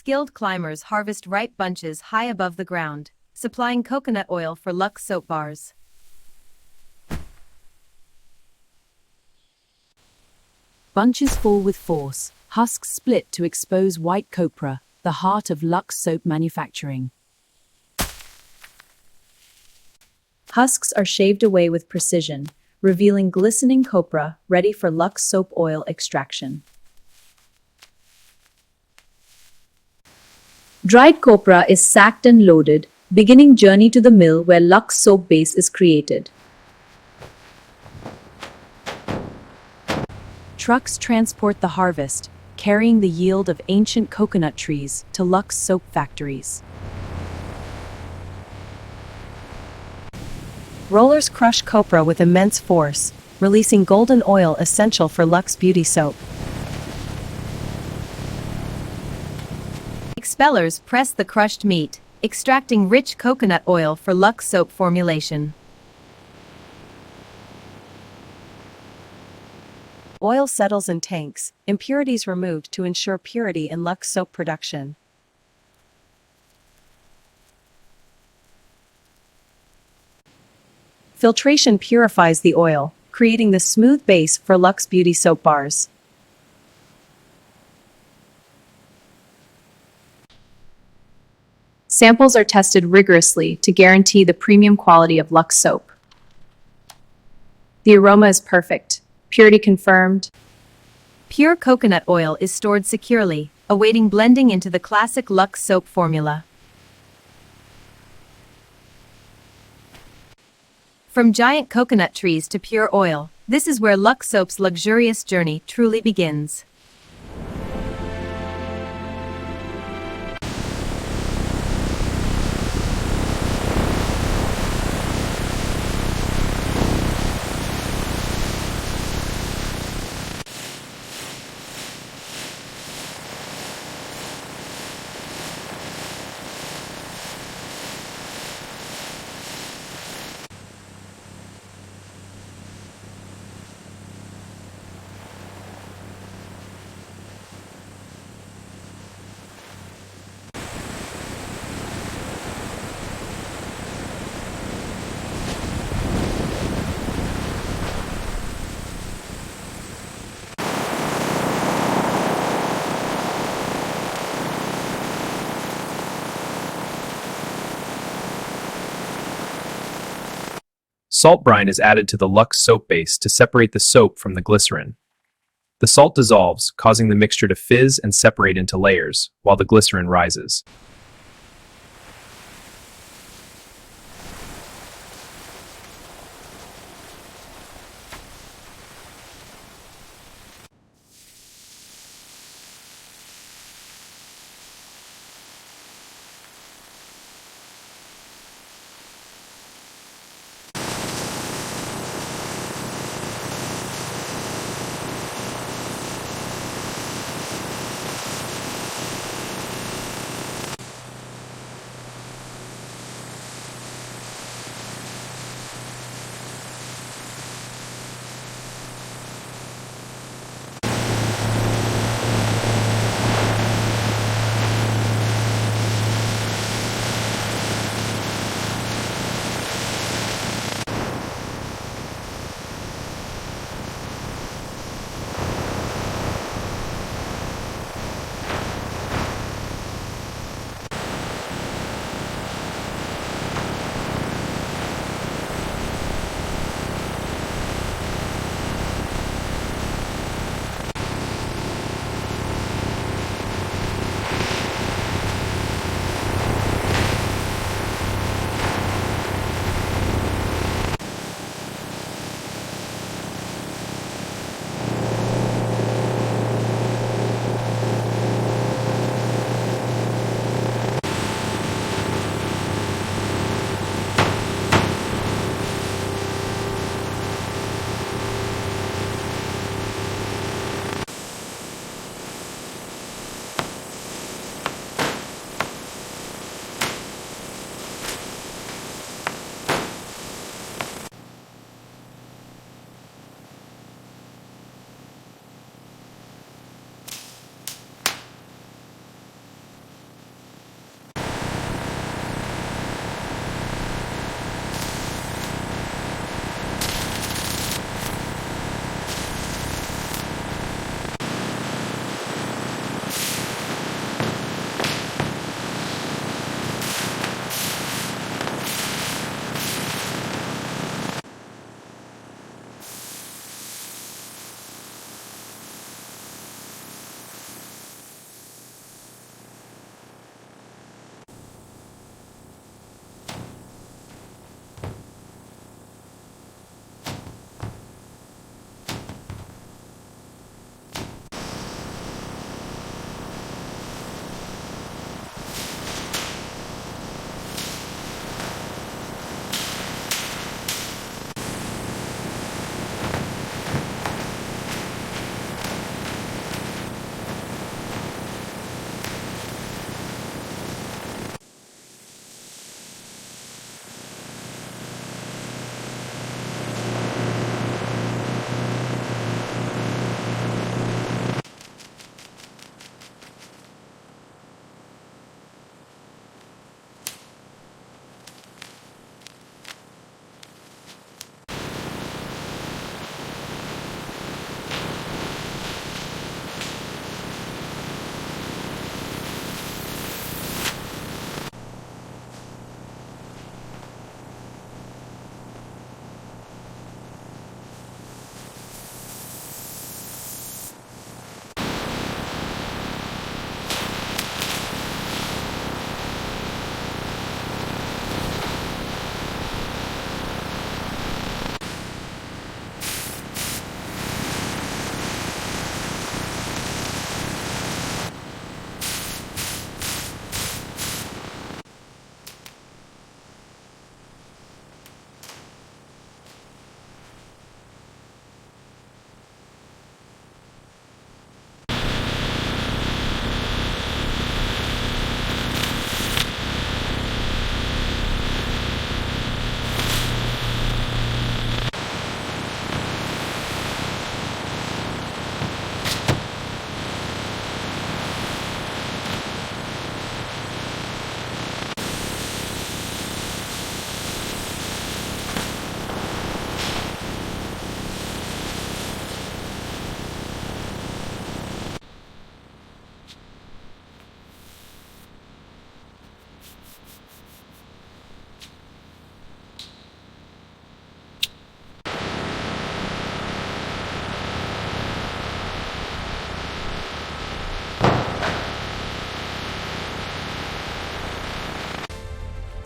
skilled climbers harvest ripe bunches high above the ground, supplying coconut oil for Lux soap bars. Bunches fall with force, husks split to expose white copra, the heart of Lux soap manufacturing. Husks are shaved away with precision, revealing glistening copra ready for Lux soap oil extraction. Dried copra is sacked and loaded, beginning journey to the mill where Lux soap base is created. Trucks transport the harvest, carrying the yield of ancient coconut trees to Lux soap factories. Rollers crush copra with immense force, releasing golden oil essential for Lux beauty soap. Expellers press the crushed meat, extracting rich coconut oil for Lux soap formulation. Oil settles in tanks, impurities removed to ensure purity in Lux soap production. Filtration purifies the oil, creating the smooth base for Lux beauty soap bars. Samples are tested rigorously to guarantee the premium quality of Lux soap. The aroma is perfect, purity confirmed. Pure coconut oil is stored securely, awaiting blending into the classic Lux soap formula. From giant coconut trees to pure oil, this is where Lux soap's luxurious journey truly begins. Salt brine is added to the Lux soap base to separate the soap from the glycerin. The salt dissolves, causing the mixture to fizz and separate into layers, while the glycerin rises.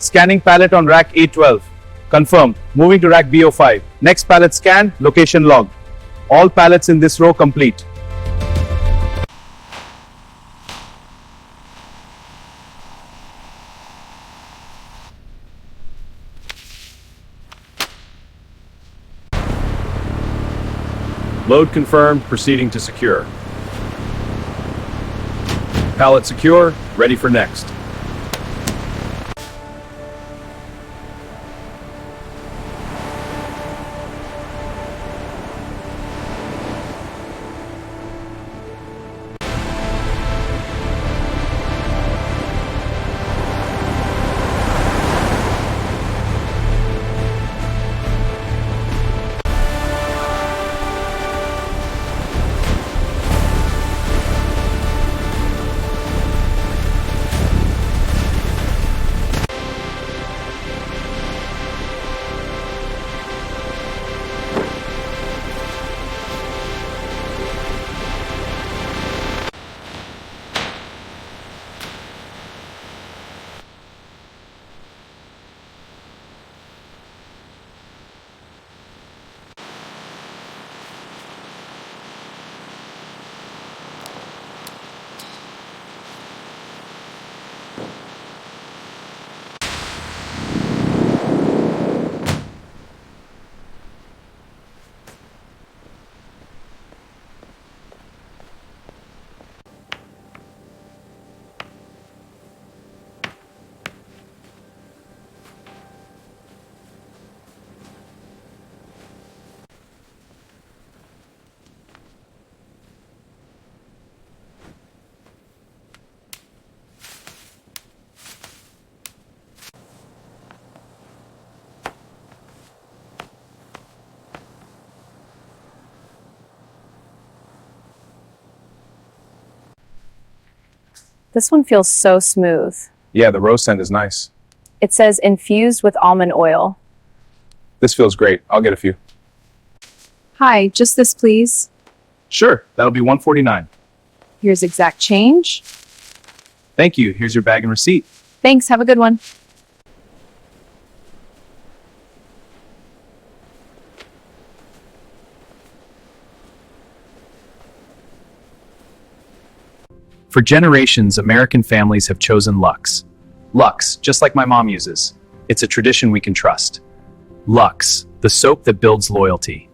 Scanning pallet on rack A12. Confirmed. Moving to rack B05. Next pallet scan, location log. All pallets in this row complete. Load confirmed, proceeding to secure. Pallet secure, ready for next. This one feels so smooth. Yeah, the rose scent is nice. It says infused with almond oil. This feels great. I'll get a few. Hi, just this please. Sure, that'll be $149. Here's exact change. Thank you. Here's your bag and receipt. Thanks, have a good one. For generations, American families have chosen Lux. Lux, just like my mom uses. It's a tradition we can trust. Lux, the soap that builds loyalty.